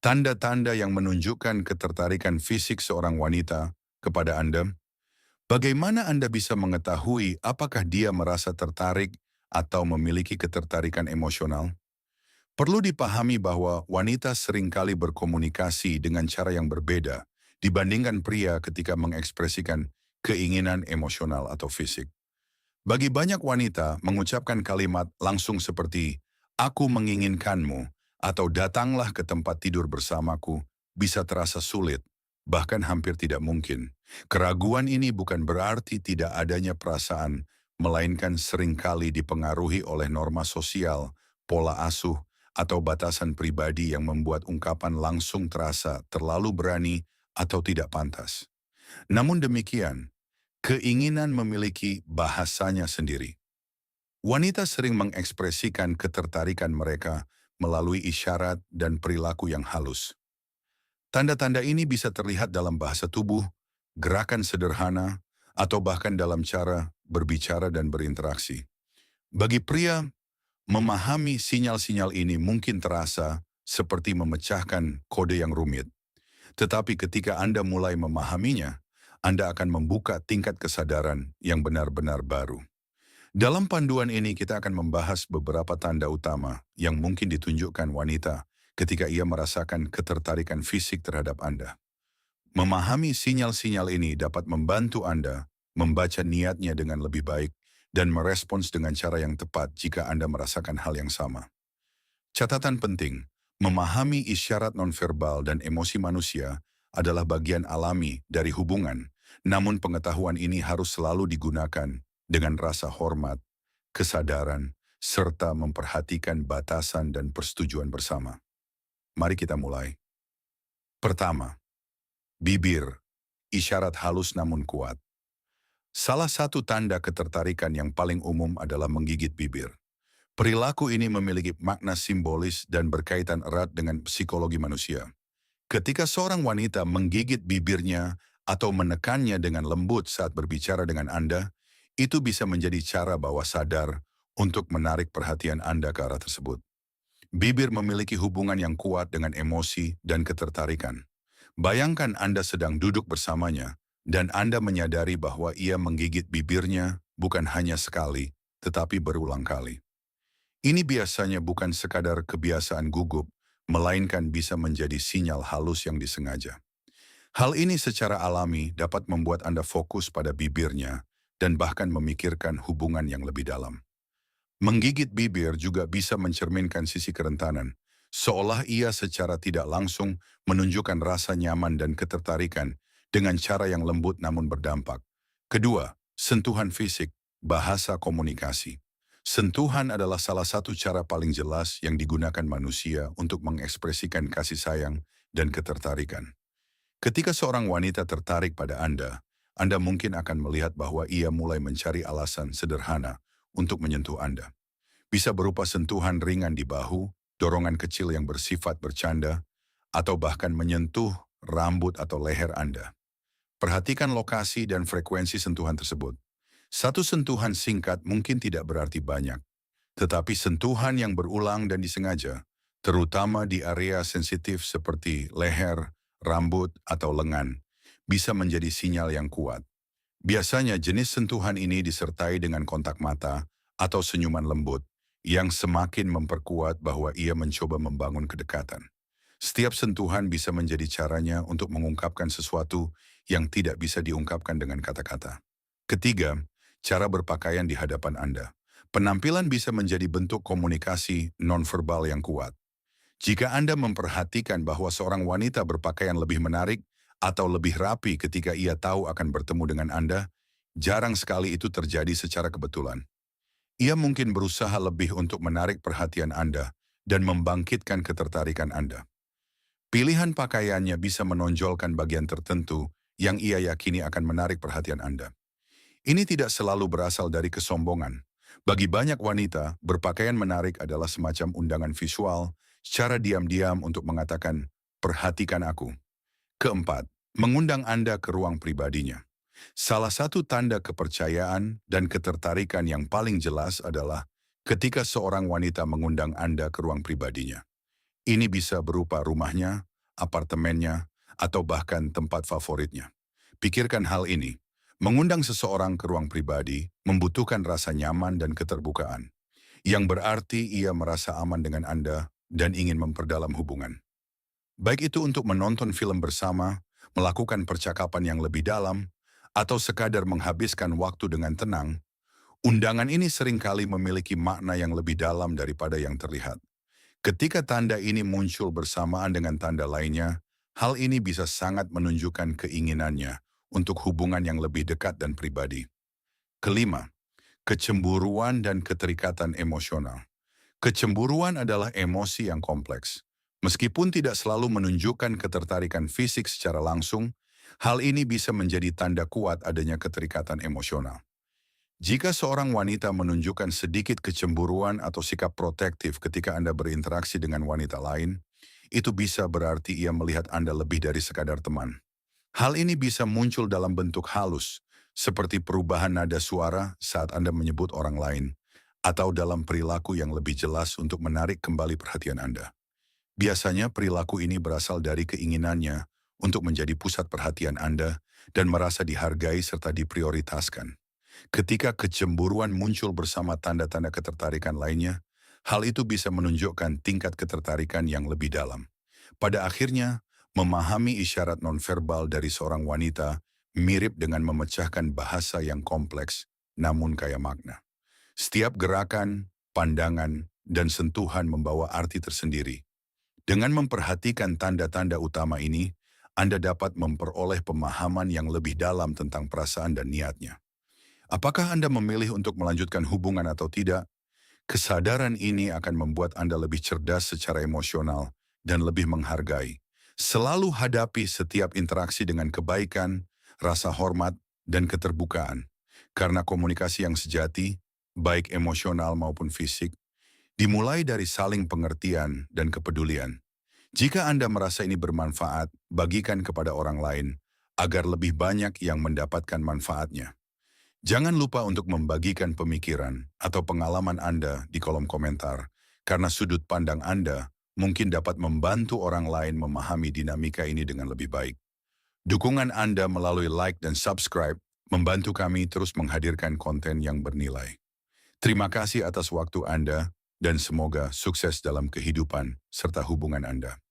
Tanda-tanda yang menunjukkan ketertarikan fisik seorang wanita kepada Anda. Bagaimana Anda bisa mengetahui apakah dia merasa tertarik atau memiliki ketertarikan emosional? Perlu dipahami bahwa wanita seringkali berkomunikasi dengan cara yang berbeda dibandingkan pria ketika mengekspresikan keinginan emosional atau fisik. Bagi banyak wanita, mengucapkan kalimat langsung seperti "aku menginginkanmu" atau "datanglah ke tempat tidur bersamaku" bisa terasa sulit, bahkan hampir tidak mungkin. Keraguan ini bukan berarti tidak adanya perasaan, melainkan seringkali dipengaruhi oleh norma sosial, pola asuh, atau batasan pribadi yang membuat ungkapan langsung terasa terlalu berani atau tidak pantas. Namun demikian, keinginan memiliki bahasanya sendiri. Wanita sering mengekspresikan ketertarikan mereka melalui isyarat dan perilaku yang halus. Tanda-tanda ini bisa terlihat dalam bahasa tubuh, gerakan sederhana, atau bahkan dalam cara berbicara dan berinteraksi. Bagi pria, memahami sinyal-sinyal ini mungkin terasa seperti memecahkan kode yang rumit. Tetapi ketika Anda mulai memahaminya, Anda akan membuka tingkat kesadaran yang benar-benar baru. Dalam panduan ini kita akan membahas beberapa tanda utama yang mungkin ditunjukkan wanita ketika ia merasakan ketertarikan fisik terhadap Anda. Memahami sinyal-sinyal ini dapat membantu Anda membaca niatnya dengan lebih baik dan merespons dengan cara yang tepat jika Anda merasakan hal yang sama. Catatan penting, memahami isyarat nonverbal dan emosi manusia adalah bagian alami dari hubungan, namun pengetahuan ini harus selalu digunakan dengan rasa hormat, kesadaran, serta memperhatikan batasan dan persetujuan bersama. Mari kita mulai. Pertama, bibir, isyarat halus namun kuat. Salah satu tanda ketertarikan yang paling umum adalah menggigit bibir. Perilaku ini memiliki makna simbolis dan berkaitan erat dengan psikologi manusia. Ketika seorang wanita menggigit bibirnya atau menekannya dengan lembut saat berbicara dengan Anda, itu bisa menjadi cara bawah sadar untuk menarik perhatian Anda ke arah tersebut. Bibir memiliki hubungan yang kuat dengan emosi dan ketertarikan. Bayangkan Anda sedang duduk bersamanya, dan Anda menyadari bahwa ia menggigit bibirnya bukan hanya sekali, tetapi berulang kali. Ini biasanya bukan sekadar kebiasaan gugup, melainkan bisa menjadi sinyal halus yang disengaja. Hal ini secara alami dapat membuat Anda fokus pada bibirnya dan bahkan memikirkan hubungan yang lebih dalam. Menggigit bibir juga bisa mencerminkan sisi kerentanan, seolah ia secara tidak langsung menunjukkan rasa nyaman dan ketertarikan dengan cara yang lembut namun berdampak. Kedua, sentuhan fisik, bahasa komunikasi. Sentuhan adalah salah satu cara paling jelas yang digunakan manusia untuk mengekspresikan kasih sayang dan ketertarikan. Ketika seorang wanita tertarik pada Anda mungkin akan melihat bahwa ia mulai mencari alasan sederhana untuk menyentuh Anda. Bisa berupa sentuhan ringan di bahu, dorongan kecil yang bersifat bercanda, atau bahkan menyentuh rambut atau leher Anda. Perhatikan lokasi dan frekuensi sentuhan tersebut. Satu sentuhan singkat mungkin tidak berarti banyak, tetapi sentuhan yang berulang dan disengaja, terutama di area sensitif seperti leher, rambut, atau lengan, bisa menjadi sinyal yang kuat. Biasanya jenis sentuhan ini disertai dengan kontak mata atau senyuman lembut yang semakin memperkuat bahwa ia mencoba membangun kedekatan. Setiap sentuhan bisa menjadi caranya untuk mengungkapkan sesuatu yang tidak bisa diungkapkan dengan kata-kata. Ketiga, cara berpakaian di hadapan Anda. Penampilan bisa menjadi bentuk komunikasi nonverbal yang kuat. Jika Anda memperhatikan bahwa seorang wanita berpakaian lebih menarik atau lebih rapi ketika ia tahu akan bertemu dengan Anda, jarang sekali itu terjadi secara kebetulan. Ia mungkin berusaha lebih untuk menarik perhatian Anda dan membangkitkan ketertarikan Anda. Pilihan pakaiannya bisa menonjolkan bagian tertentu yang ia yakini akan menarik perhatian Anda. Ini tidak selalu berasal dari kesombongan. Bagi banyak wanita, berpakaian menarik adalah semacam undangan visual, secara diam-diam untuk mengatakan, "Perhatikan aku." Keempat, mengundang Anda ke ruang pribadinya. Salah satu tanda kepercayaan dan ketertarikan yang paling jelas adalah ketika seorang wanita mengundang Anda ke ruang pribadinya. Ini bisa berupa rumahnya, apartemennya, atau bahkan tempat favoritnya. Pikirkan hal ini. Mengundang seseorang ke ruang pribadi membutuhkan rasa nyaman dan keterbukaan, yang berarti ia merasa aman dengan Anda dan ingin memperdalam hubungan. Baik itu untuk menonton film bersama, melakukan percakapan yang lebih dalam, atau sekadar menghabiskan waktu dengan tenang, undangan ini seringkali memiliki makna yang lebih dalam daripada yang terlihat. Ketika tanda ini muncul bersamaan dengan tanda lainnya, hal ini bisa sangat menunjukkan keinginannya untuk hubungan yang lebih dekat dan pribadi. Kelima, kecemburuan dan keterikatan emosional. Kecemburuan adalah emosi yang kompleks. Meskipun tidak selalu menunjukkan ketertarikan fisik secara langsung, hal ini bisa menjadi tanda kuat adanya keterikatan emosional. Jika seorang wanita menunjukkan sedikit kecemburuan atau sikap protektif ketika Anda berinteraksi dengan wanita lain, itu bisa berarti ia melihat Anda lebih dari sekadar teman. Hal ini bisa muncul dalam bentuk halus, seperti perubahan nada suara saat Anda menyebut orang lain, atau dalam perilaku yang lebih jelas untuk menarik kembali perhatian Anda. Biasanya perilaku ini berasal dari keinginannya untuk menjadi pusat perhatian Anda dan merasa dihargai serta diprioritaskan. Ketika kecemburuan muncul bersama tanda-tanda ketertarikan lainnya, hal itu bisa menunjukkan tingkat ketertarikan yang lebih dalam. Pada akhirnya, memahami isyarat nonverbal dari seorang wanita mirip dengan memecahkan bahasa yang kompleks namun kaya makna. Setiap gerakan, pandangan, dan sentuhan membawa arti tersendiri. Dengan memperhatikan tanda-tanda utama ini, Anda dapat memperoleh pemahaman yang lebih dalam tentang perasaan dan niatnya. Apakah Anda memilih untuk melanjutkan hubungan atau tidak? Kesadaran ini akan membuat Anda lebih cerdas secara emosional dan lebih menghargai. Selalu hadapi setiap interaksi dengan kebaikan, rasa hormat, dan keterbukaan. Karena komunikasi yang sejati, baik emosional maupun fisik, dimulai dari saling pengertian dan kepedulian. Jika Anda merasa ini bermanfaat, bagikan kepada orang lain, agar lebih banyak yang mendapatkan manfaatnya. Jangan lupa untuk membagikan pemikiran atau pengalaman Anda di kolom komentar, karena sudut pandang Anda mungkin dapat membantu orang lain memahami dinamika ini dengan lebih baik. Dukungan Anda melalui like dan subscribe membantu kami terus menghadirkan konten yang bernilai. Terima kasih atas waktu Anda dan semoga sukses dalam kehidupan serta hubungan Anda.